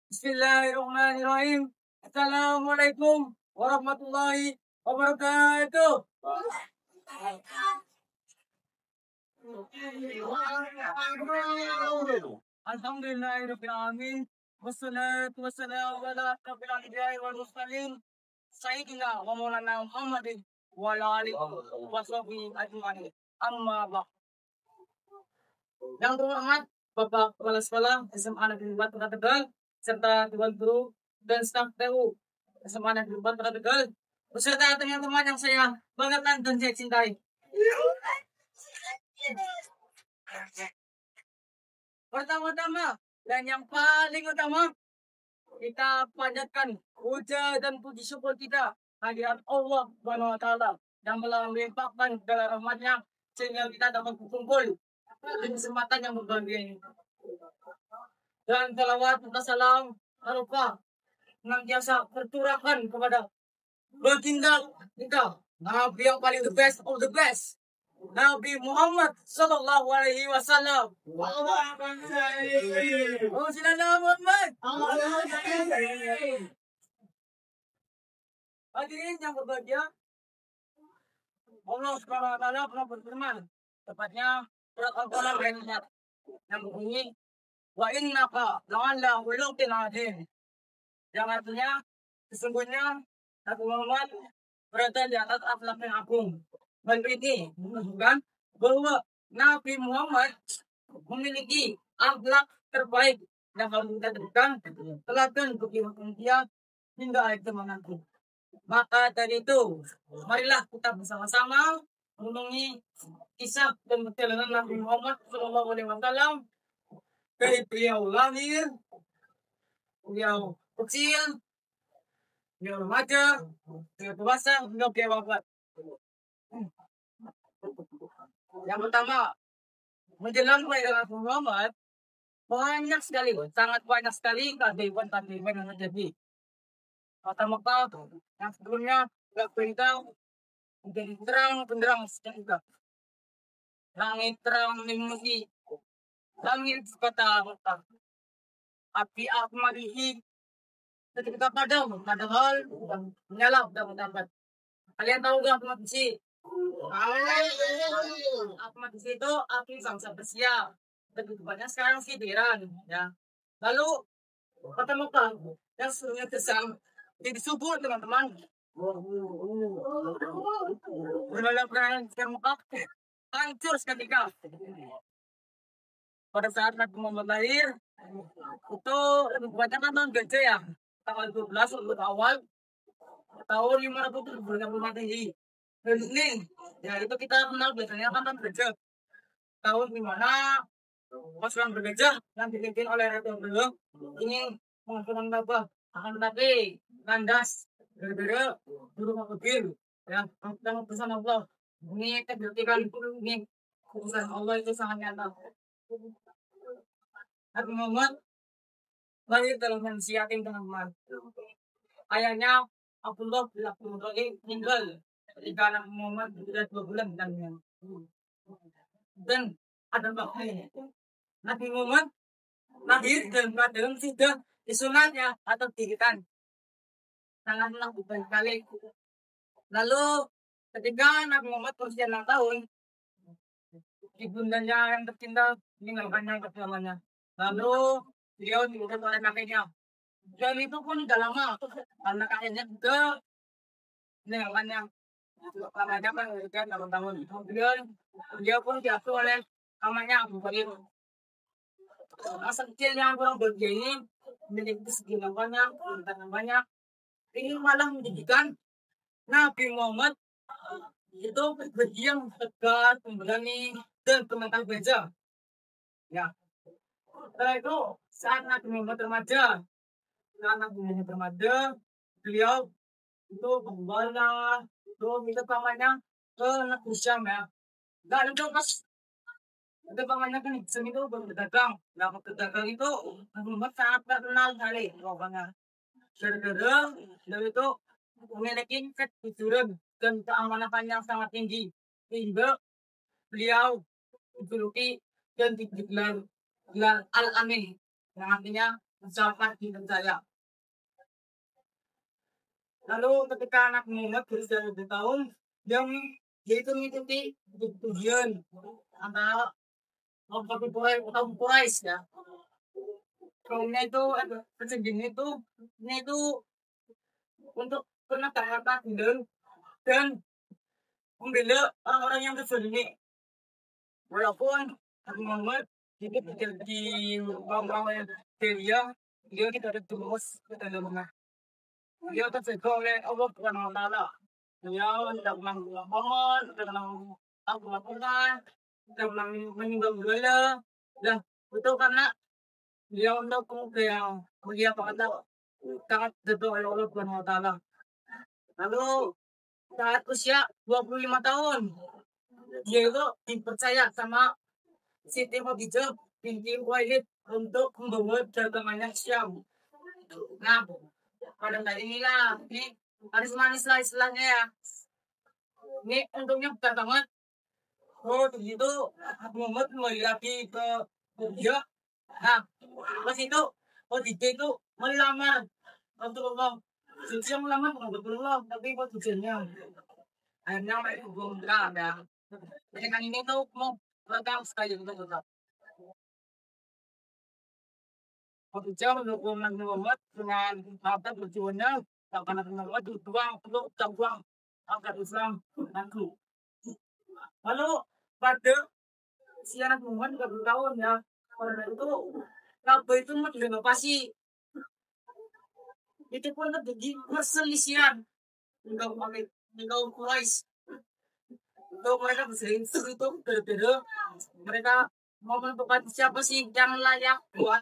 Bismillahirrahmanirrahim. Assalamualaikum warahmatullahi wabarakatuh. Alhamdulillahirabbil alamin. Wassalatu wassalamu ala asyrofil anbiya'i wal mursalin. Sayyidina wa maulana Muhammadin wa ala alihi wa sahbihi ajma'in. Amma ba'd. Yang terhormat Bapak Kepala Sekolah SMA Negeri 4 Kota Tegal serta Dewan Guru dan staf TU SMA Negeri 4 Kota Tegal beserta teman-teman yang saya banggakan dan saya cintai. Pertama-tama dan yang paling utama, kita panjatkan puja dan puji syukur kita hadirat Allah Subhanahu wa taala yang telah melimpahkan segala rahmatnya sehingga kita dapat berkumpul di kesempatan yang berbahagia ini. Dan salawat serta salam arupa senantiasa tercurahkan kepada baginda kita, Nabi yang paling the best of the best, Nabi Muhammad Sallallahu Alaihi Wasallam. Hadirin yang berbahagia, Allah Subhanahu Wa Taala pernah berfirman, tepatnya surat Al-Qalam ayat yang berbunyi, wa innaka la'ala khuluqin adzim. Yang artinya sesungguhnya Nabi Muhammad berada di atas akhlak yang agung. Dan ini menunjukkan bahwa Nabi Muhammad memiliki akhlak terbaik yang harus kita berikan teladan bagi manusia hingga akhir zaman nanti. Maka dari itu, marilah kita bersama-sama mengenungi kisah dan perjalanan Nabi Muhammad SAW dari beliau lahir, beliau kecil, beliau remaja, beliau dewasa, hingga beliau wafat. Yang pertama, menjelang kelahiran Nabi Muhammad, banyak sekali, sangat banyak sekali keajaiban yang terjadi. Pertama yang sebelumnya gak perintah menjadi terang benderang sejak juga. Langit terang menyelimuti, langit sekata-kata, api akmadihi ketika padam, padahal menyala dan mendapat. Kalian tahu gak Ahmad Besi? Ahmad Besi itu api bangsa Persia. Begitu banyak sekarang sih di Iran, ya. Lalu pertama yang sebelumnya tersang jadi subur teman-teman. Benar-benar Mekah hancur seketika. Pada saat Nabi Muhammad lahir, itu lebih banyak kan tahun gajah ya, tanggal 12 awal tahun 570 Masehi. Dan ini, ya itu kita kenal biasanya kan tahun gajah. Tahun dimana pasukan bergajah yang dipimpin oleh Ratu Abdullah ini menghancurkan Ka'bah. Akan tetapi kandas gara-gara burung mobil yang pesan Allah. Ini terbuktikan ini keputusan Allah itu sangat nyata. Nabi Muhammad lahir dalam kondisi yatim teman-teman. Ayahnya Abdullah bin Abdul Muthalib meninggal ketika Nabi Muhammad sudah 2 bulan dan ada bahannya. Nabi Muhammad lahir dalam keadaan sudah disunatnya atau dirikan. Sangatlah berkali-kali. Lalu ketika Nabi Muhammad berusia 6 tahun, ibundanya yang tercinta meninggalkannya keselamanya. Lalu beliau diurus oleh kakeknya. Dan itu pun udah lama karena kakeknya juga meninggalkannya. Lamanya kan udah 8 tahun. Kemudian beliau pun diasuh oleh pamannya Abu Bakar. Masa kecil yang kurang bahagia ini memiliki kesedihan banyak, tantangan banyak. Ini malah menjadikan Nabi Muhammad itu berdiam tegar, pemberani, dan pemenang beja. Ya. Setelah itu saat Nabi Muhammad remaja, beliau itu gembala, itu minta pamannya ke negeri Syam ya. Dan itu pas ada pamannya kan Syam itu berdagang. Nah, berdagang itu Nabi Muhammad sangat terkenal sekali pokoknya. Gara-gara beliau itu memiliki kejujuran dan keamanahan yang sangat tinggi, sehingga beliau dijuluki dan digelar Al-Amin, yang artinya mencapai dipercaya. Lalu ketika anak Muhammad berusia 2 tahun, dia itu mengikuti tujuan antara kaum Quraisy ya. Kaumnya itu persembunyian itu ini itu untuk penegakan keadilan dan membela orang-orang yang terzalimi. Walaupun Nabi Muhammad hidup di bawah dia tidak ada terus ke dalam rumah. Dia terjaga oleh Allah Subhanahu wa Ta'ala. Dia tidak pernah mohon, tidak pernah melakukan, tidak pernah menyembah berhala. Dan itu karena dia untuk yang mulia pada sangat terjaga oleh Allah Subhanahu wa Ta'ala. Lalu saat usia 25 tahun, dia itu dipercaya sama Siti Khadijah binti Khuwailid untuk membawa dagangannya Syam. Nah, pada saat inilah ini harus manis lah istilahnya ya. Ini untungnya besar banget. Oh, begitu Muhammad kembali lagi ke Khadijah. Nah, pas itu Khadijah itu melamar Rasulullah. Jadi yang melamar bukan Rasulullah, tapi Khadijahnya. Akhirnya mereka berhubungan ya. Jadi kan ini tuh mau datang sekali betul-betul. Khadijah mendukung Nabi Muhammad dengan harta berjuangnya, karena Muhammad berjuang untuk berjuang agar Islam maju. Lalu pada usia Nabi Muhammad 30 tahun ya, pada itu Ka'bah itu mau direnovasi. Itu pun terjadi perselisihan dengan Quraisy. Itu mereka berselisih itu berbeda. Mereka mau menentukan siapa sih yang layak buat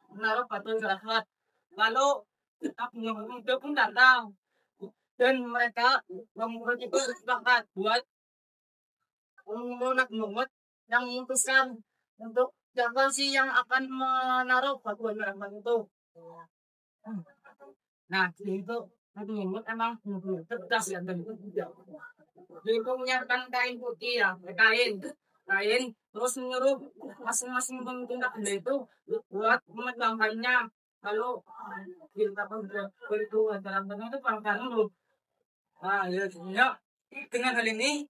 menaruh batu Arafat. Lalu Abu Muhammad pun datang dan mereka membuat itu sepakat buat Nabi Muhammad yang memutuskan untuk siapa sih yang akan menaruh batu Arafat itu. Nah, itu Nabi Muhammad emang benar-benar cerdas ya dan itu tidak. Dia menyiapkan kain putih ya, kain, terus menyuruh masing-masing pemimpin kabilah itu buat memegang lalu diletakkan begitu dalam bentuk itu pangkalan loh. Nah, ya dengan hal ini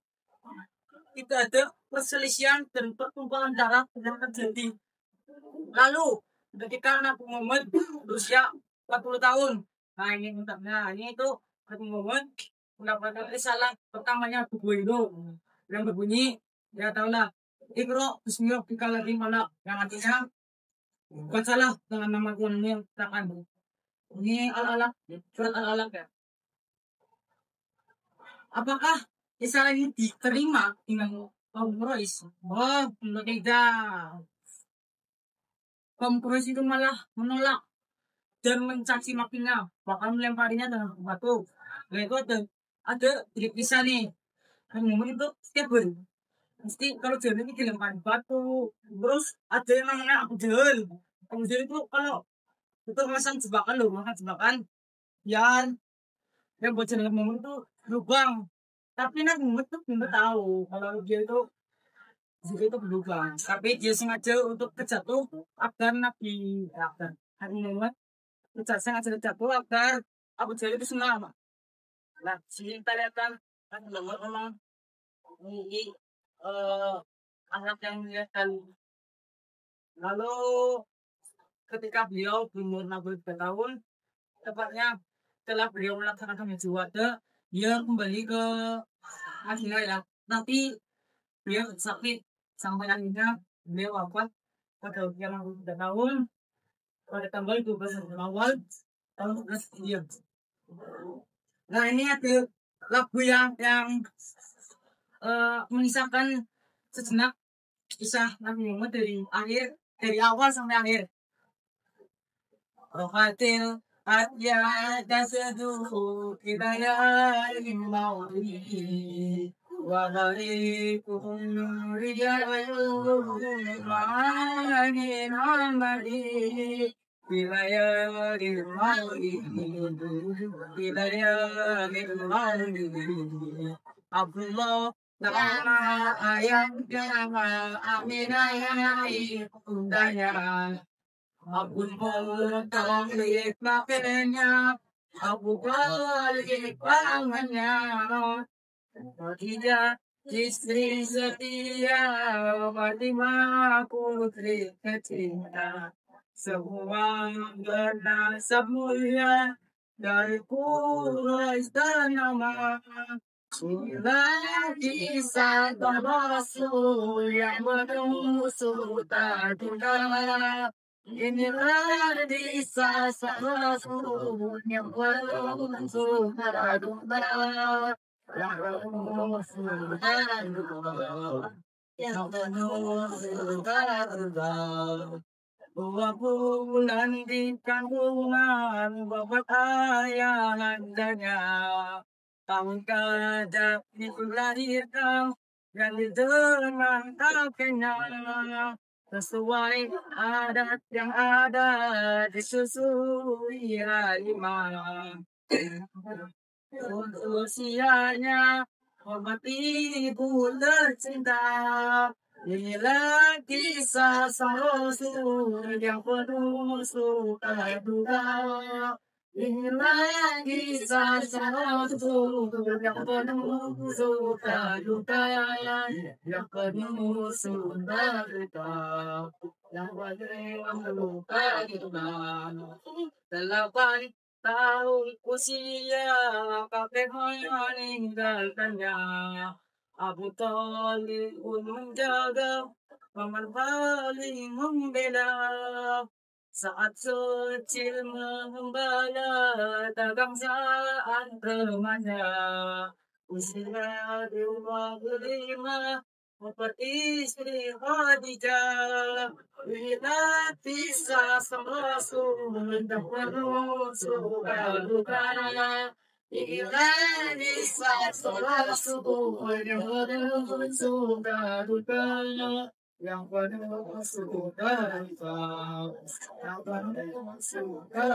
tidak ada perselisihan dan pertumpahan darah yang terjadi. Lalu ketika Nabi Muhammad berusia 40 tahun, ini itu Nabi Muhammad mendapatkan risalah pertamanya buku itu yang berbunyi ya tahulah Iqra bismillahirrahmanirrahim lagi mana yang artinya bacalah dengan nama Tuhan yang takkan. Ini Al-Alaq, surat Al-Alaq ya. Apakah risalah ini diterima dengan kaum Quraisy? Oh, tidak. Kaum Quraisy itu malah menolak dan mencaci makinya, bahkan melemparinya dengan batu. Nah, itu ada bisa nih. Kan momen itu setiap hari. Mesti kalau jalan ini dilempari batu. Terus ada yang namanya Abu Jahal. Abu Jahal itu kalau itu masang jebakan loh, makan jebakan. Yang buat jalan momen itu lubang. Tapi Nabi Muhammad tuh belum tahu kalau dia itu berlubang. Tapi dia sengaja untuk terjatuh agar Nabi Muhammad sengaja terjatuh agar Abu Jahal itu selamat. Nah, sini kita lihat kan Nabi Muhammad memang memiliki anak yang kelihatan. Lalu ketika beliau berumur 63 tahun, tepatnya setelah beliau melaksanakan haji wada, dia kembali ke Madinah ya. Tapi beliau sakit sampai akhirnya beliau wafat pada usia 63 tahun pada tanggal 12 Awal tahun 19 Nah, ini ada lagu yang mengisahkan sejenak kisah Nabi Muhammad dari awal sampai akhir. Rohatil ya tasduhu kidaya mauli wa gharikum rijalun ma'ani namadi Bilayalil mauli Abdullah nama ayah jama aminah undanya Abun mo talik na kanya, abu balik pangannya. Tidak istri setia, lima putri tercinta. Semua bernasab mulia dari pura istana. Inilah kisah Rasul yang menusuk tadulala. Inilah kisah Rasul yang menusuk tadulala. Yang menusuk tadulala. Yang menusuk tadulala. Dua bulan di kandungan bapak ayah andanya. Tahun kadak dilahirkan dan dengan kakeknya. Sesuai adat yang ada disusui halimah. Untuk usianya hormat ibu tercinta. Inilah kisah sang Rasul yang penuh sukacita. Inilah kisah sang Rasul yang penuh sukacita. Yang penuh sukacita. Yang penuh sukacita. 8 tahun usia kakek meninggalkannya. Abu Talib pun menjaga, paman paling membela. Saat kecil mengembala, dagang saat remaja. Usia 25, empat istri Khadijah. Inilah kisah sang Rasul yang penuh suka. Inilah kisah sang Rasul yang penuh suka. Yang penuh suka. Yang penuh suka.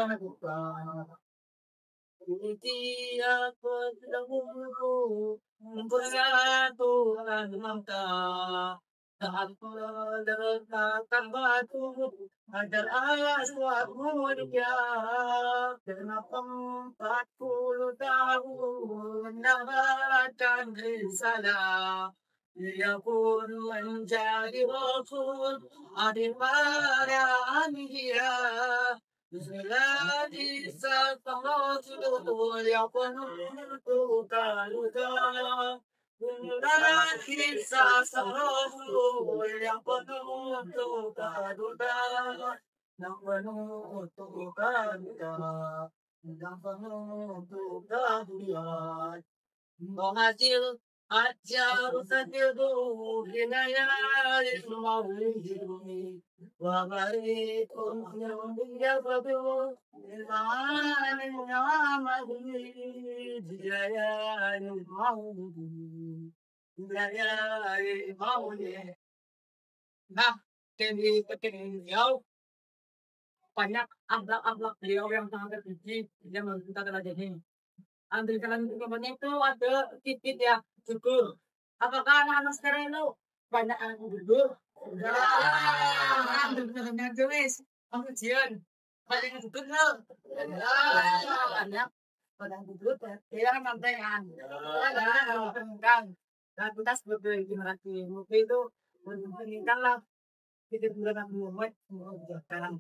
Ini aku dahulu Tuhan mata. Saat meletakkan batu agar aswad mulia. Kenapa 40 tahun menambahkan risalah. Dia pun menjadi rasul adik para anbiya. Bismillah kisah Rasul yang penuh duka. Inilah kisah Rasul yang penuh duka. Yang penuh duka. Yang penuh duka. Menghasil ajar setiru hinayat maulidi. Wabarikum yang dijabatu ilman nyamadi jayani maulidi. Jayani maulidi. Nah, beliau banyak akhlak-akhlak beliau yang sangat terpuji yang kita telah jadi. Ambil kalian itu ada titik ya syukur. Apakah anak-anak sekarang itu banyak anak bersyukur? Ambil kalian tulis pengujian paling syukur loh. Banyak pada syukur ya mantaikan. Dan kita sebagai generasi muda itu menginginkanlah kita bulan Muhammad sekarang.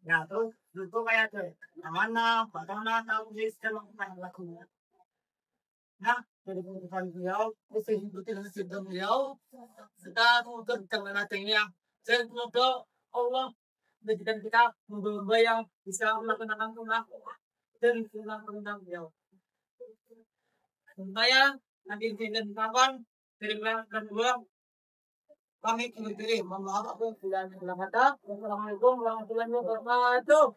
Ya tuh, dulu kayak tuh, mana, tahu sih kalau lakunya. Nah, dari pengetahuan beliau, usia beliau, kita untuk kemenangannya. Saya semoga Allah menjadikan kita hamba yang bisa melakukan sunnah dan sunnah beliau. Saya nanti dengan kawan dari belakang kedua. Kami berdiri, mohon maaf aku bilang kata. Wassalamualaikum warahmatullahi wabarakatuh.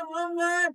Muhammad.